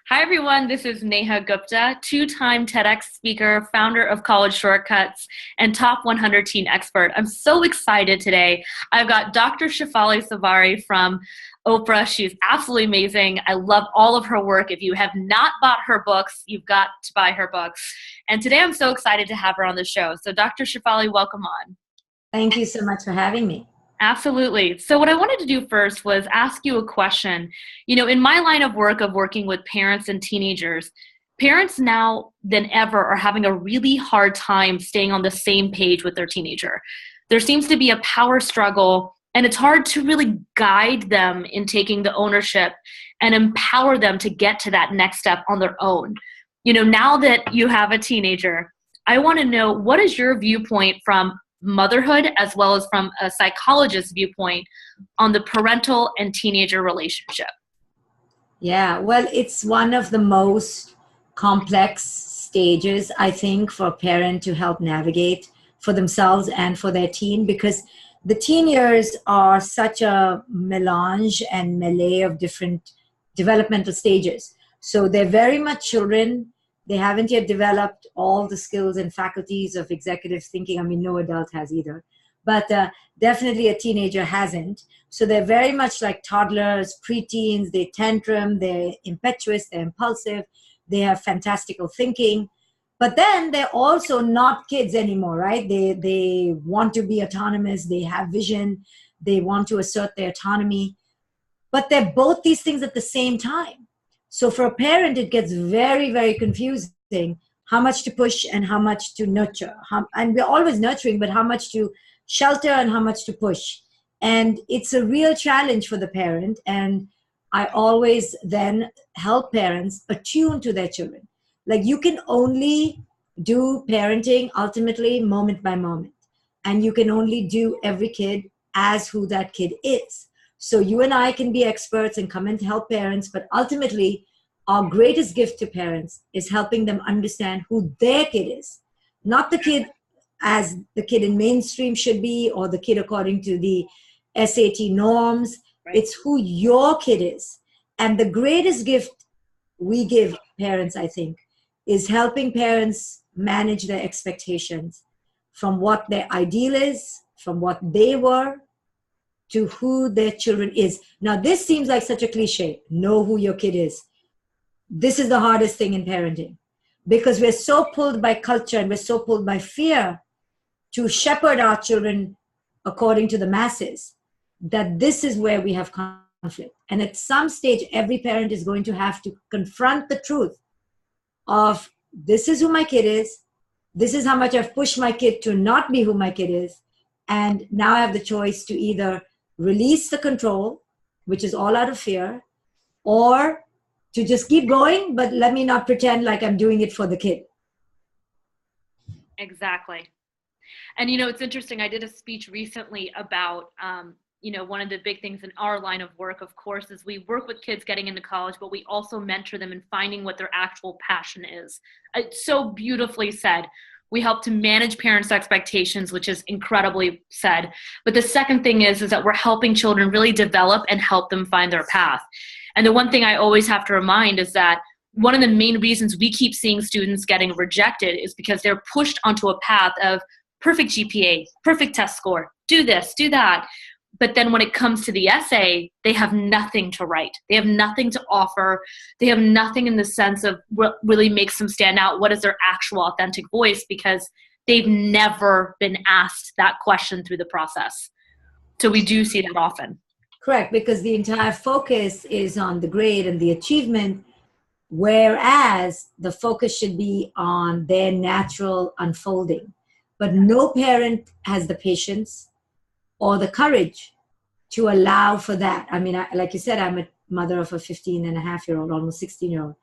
Hi, everyone. This is Neha Gupta, two-time TEDx speaker, founder of College Shortcuts, and top 100 teen expert. I'm so excited today. I've got Dr. Shefali Tsabary from Oprah. She's absolutely amazing. I love all of her work. If you have not bought her books, you've got to buy her books. And today I'm so excited to have her on the show. So Dr. Shefali, welcome on. Thank you so much for having me. Absolutely. So what I wanted to do first was ask you a question. In my line of work of working with parents and teenagers, parents now than ever are having a really hard time staying on the same page with their teenager. There seems to be a power struggle, and it's hard to really guide them in taking the ownership and empower them to get to that next step on their own. Now that you have a teenager, I want to know, what is your viewpoint from motherhood as well as from a psychologist's viewpoint on the parental and teenager relationship? Yeah, well, it's one of the most complex stages, I think, for a parent to help navigate for themselves and for their teen, because the teen years are such a melange and melee of different developmental stages. So they're very much children. They haven't yet developed all the skills and faculties of executive thinking. I mean, no adult has either. But definitely a teenager hasn't. So they're very much like toddlers, preteens. They tantrum, they're impetuous, they're impulsive, they have fantastical thinking. But then they're also not kids anymore, right? They want to be autonomous, they have vision, they want to assert their autonomy. But they're both these things at the same time. So for a parent, it gets very, very confusing how much to push and how much to nurture. And we're always nurturing, but how much to shelter and how much to push. And it's a real challenge for the parent. And I always then help parents attune to their children. Like, you can only do parenting ultimately moment by moment. And you can only do every kid as who that kid is. So you and I can be experts and come and help parents, but ultimately our greatest gift to parents is helping them understand who their kid is. Not the kid as the kid in mainstream should be, or the kid according to the SAT norms. Right. It's who your kid is. And the greatest gift we give parents, I think, is helping parents manage their expectations from what their ideal is, from what they were, to who their children is. Now, this seems like such a cliche. Know who your kid is. This is the hardest thing in parenting, because we're so pulled by culture and we're so pulled by fear to shepherd our children according to the masses, that this is where we have conflict. And at some stage, every parent is going to have to confront the truth of, this is who my kid is. This is how much I've pushed my kid to not be who my kid is. And now I have the choice to either release the control, which is all out of fear, or to just keep going, but let me not pretend like I'm doing it for the kid. Exactly. And, it's interesting. I did a speech recently about, one of the big things in our line of work, of course, is we work with kids getting into college, but we also mentor them in finding what their actual passion is. It's so beautifully said. We help to manage parents' expectations, which is incredibly said. But the second thing is that we're helping children really develop and help them find their path. And the one thing I always have to remind is that one of the main reasons we keep seeing students getting rejected is because they're pushed onto a path of perfect GPA, perfect test score, do this, do that. But then when it comes to the essay, they have nothing to write. They have nothing to offer. They have nothing in the sense of what really makes them stand out. What is their actual authentic voice? Because they've never been asked that question through the process. So we do see that often. Correct, because the entire focus is on the grade and the achievement, whereas the focus should be on their natural unfolding. But no parent has the patience or the courage to allow for that. I mean, like you said, I'm a mother of a 15-and-a-half-year-old, almost 16-year-old.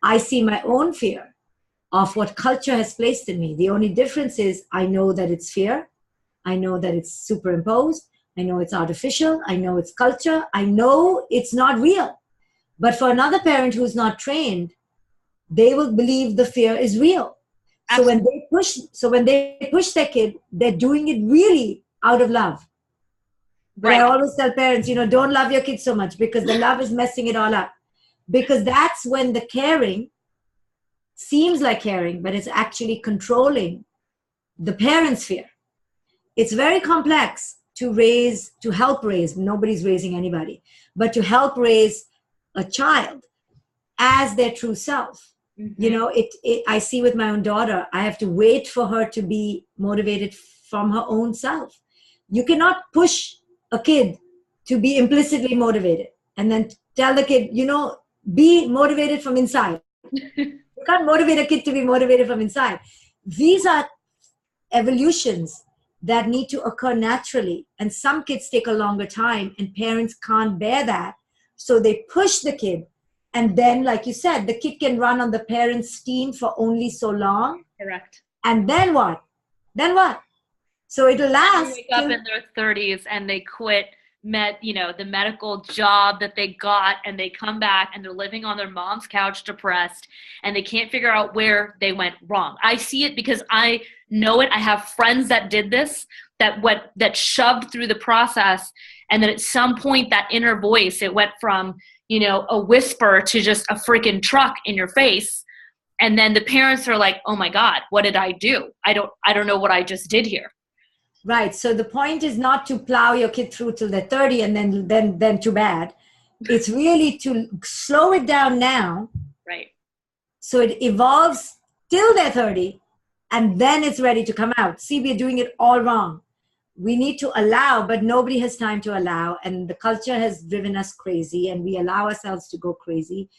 I see my own fear of what culture has placed in me. The only difference is I know that it's fear. I know that it's superimposed. I know it's artificial. I know it's culture. I know it's not real. But for another parent who's not trained, they will believe the fear is real. Absolutely. So when they push their kid, they're doing it really out of love. But right. I always tell parents, don't love your kids so much, because the love is messing it all up. because that's when the caring seems like caring, but it's actually controlling the parents' fear. It's very complex to help raise, nobody's raising anybody, but to help raise a child as their true self. You know, I see with my own daughter, I have to wait for her to be motivated from her own self. You cannot push a kid to be implicitly motivated and then tell the kid, be motivated from inside. You can't motivate a kid to be motivated from inside. These are evolutions that need to occur naturally. And some kids take a longer time and parents can't bear that. So they push the kid. And then, like you said, the kid can run on the parents' steam for only so long. Correct. And then what? Then what? So it'll last. They wake up in their 30s and they quit the medical job that they got, and they come back and they're living on their mom's couch depressed, and they can't figure out where they went wrong. I see it because I know it. I have friends that did this, that shoved through the process, and then at some point that inner voice, it went from a whisper to just a freaking truck in your face. And then the parents are like, oh my God, what did I do? I don't know what I just did here. Right. So the point is not to plow your kid through till they're 30 and then too bad. It's really to slow it down now. Right. So it evolves till they're 30 and then it's ready to come out. See, we're doing it all wrong. We need to allow, but nobody has time to allow. And the culture has driven us crazy and we allow ourselves to go crazy.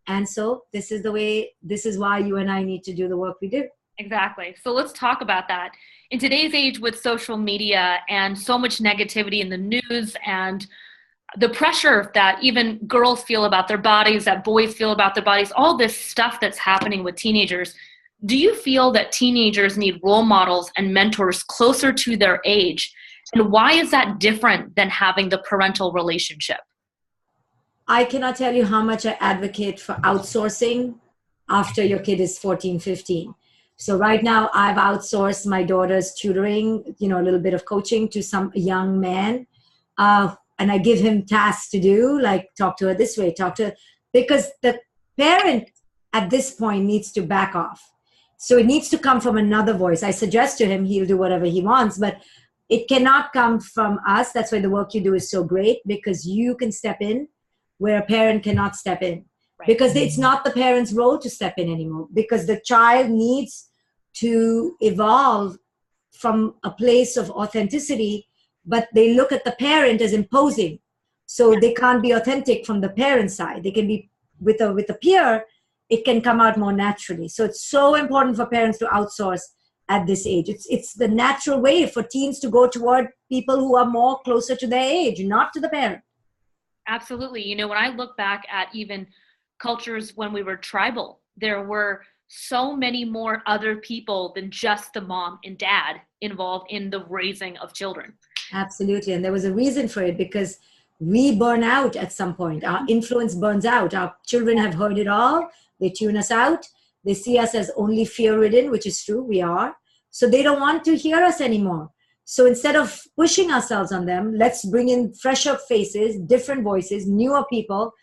And so this is why you and I need to do the work we do. Exactly. So let's talk about that. In today's age with social media and so much negativity in the news and the pressure that even girls feel about their bodies, that boys feel about their bodies, all this stuff that's happening with teenagers, do you feel that teenagers need role models and mentors closer to their age? And why is that different than having the parental relationship? I cannot tell you how much I advocate for outsourcing after your kid is 14, 15. So right now I've outsourced my daughter's tutoring, a little bit of coaching to some young man. And I give him tasks to do, like talk to her this way, because the parent at this point needs to back off. So it needs to come from another voice. I suggest to him, he'll do whatever he wants, but it cannot come from us. That's why the work you do is so great, because you can step in where a parent cannot step in. Right. Because it's not the parent's role to step in anymore, because the child needs to evolve from a place of authenticity, but they look at the parent as imposing. So they can't be authentic from the parent side. They can be with a peer, it can come out more naturally. So it's so important for parents to outsource at this age. It's the natural way for teens to go toward people who are more closer to their age, not to the parent. Absolutely. When I look back at even cultures when we were tribal, there were so many more other people than just the mom and dad involved in the raising of children. Absolutely. And there was a reason for it, because we burn out at some point. Our influence burns out. Our children have heard it all. They tune us out. They see us as only fear-ridden, which is true, we are. So they don't want to hear us anymore. So instead of pushing ourselves on them, let's bring in fresher faces, different voices, newer people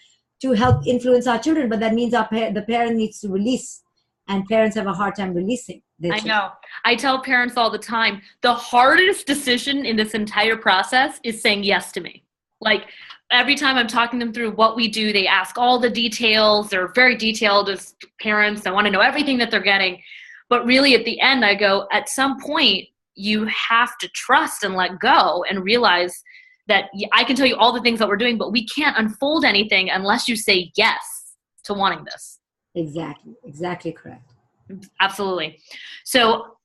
to help influence our children. But that means the parent needs to release, and parents have a hard time releasing their children. I know. I tell parents all the time, the hardest decision in this entire process is saying yes to me. Like, every time I'm talking them through what we do, they ask all the details. They're very detailed as parents. I want to know everything that they're getting. But really at the end, I go, at some point, you have to trust and let go and realize that I can tell you all the things that we're doing, but we can't unfold anything unless you say yes to wanting this. Exactly correct. Absolutely. So,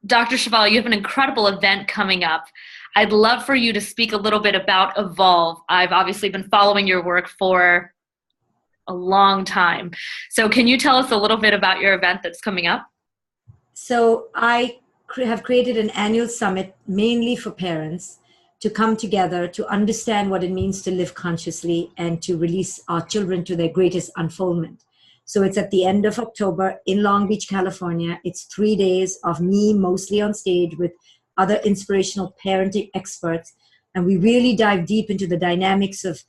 Dr. Shefali, you have an incredible event coming up. I'd love for you to speak a little bit about Evolve. I've obviously been following your work for a long time. So can you tell us a little bit about your event that's coming up? So I have created an annual summit mainly for parents to come together to understand what it means to live consciously and to release our children to their greatest unfoldment. So it's at the end of October in Long Beach, California. It's 3 days of me mostly on stage with other inspirational parenting experts. And we really dive deep into the dynamics of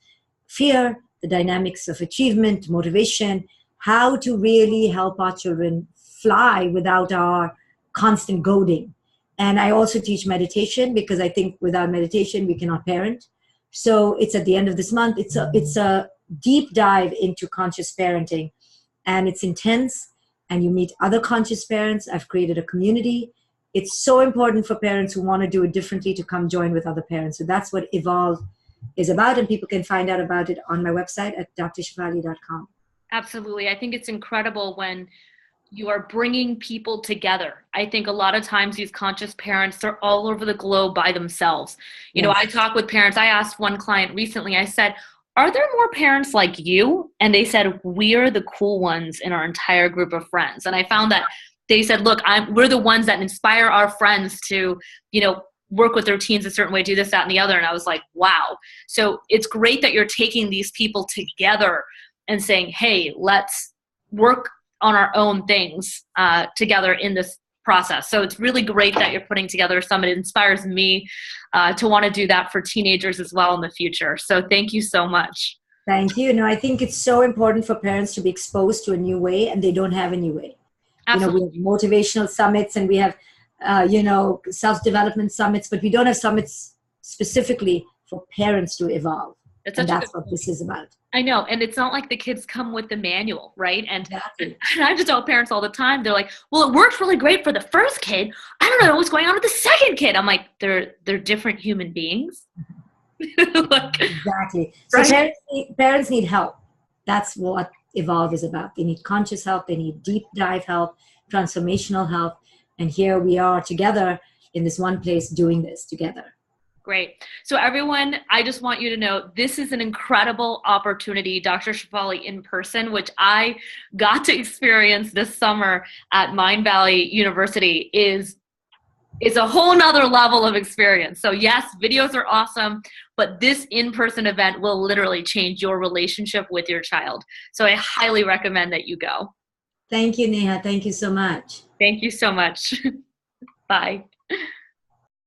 fear, the dynamics of achievement, motivation, how to really help our children fly without our constant goading. And I also teach meditation because I think without meditation, we cannot parent. So it's at the end of this month. It's a deep dive into conscious parenting, and it's intense, and you meet other conscious parents. I've created a community. It's so important for parents who want to do it differently to come join with other parents. So that's what Evolve is about, and people can find out about it on my website at drshefali.com. Absolutely. I think it's incredible when you are bringing people together. I think a lot of times these conscious parents, they're all over the globe by themselves. You know, I talk with parents. I asked one client recently, I said, are there more parents like you? And they said, we're the cool ones in our entire group of friends. And I found that they said, look, we're the ones that inspire our friends to, you know, work with their teens a certain way, do this, that, and the other. And I was like, wow. So it's great that you're taking these people together and saying, hey, let's work on our own things together in this process. So it's really great that you're putting together a summit. It inspires me to want to do that for teenagers as well in the future. So thank you so much. Thank you. No, I think it's so important for parents to be exposed to a new way, and they don't have a new way. Absolutely. You know, we have motivational summits, and we have, self-development summits, but we don't have summits specifically for parents to evolve. And that's what this is about. I know. And it's not like the kids come with the manual, right? And, Exactly. and I just tell parents all the time, they're like, well, it worked really great for the first kid. I don't know what's going on with the second kid. I'm like, they're different human beings. Exactly. So right? parents need help. That's what Evolve is about. They need conscious help. They need deep dive help, transformational help. And here we are together in this one place doing this together. Great. So everyone, I just want you to know this is an incredible opportunity, Dr. Shefali in person, which I got to experience this summer at Mind Valley University is a whole nother level of experience. So yes, videos are awesome, but this in-person event will literally change your relationship with your child. So I highly recommend that you go. Thank you, Neha. Thank you so much. Thank you so much. Bye.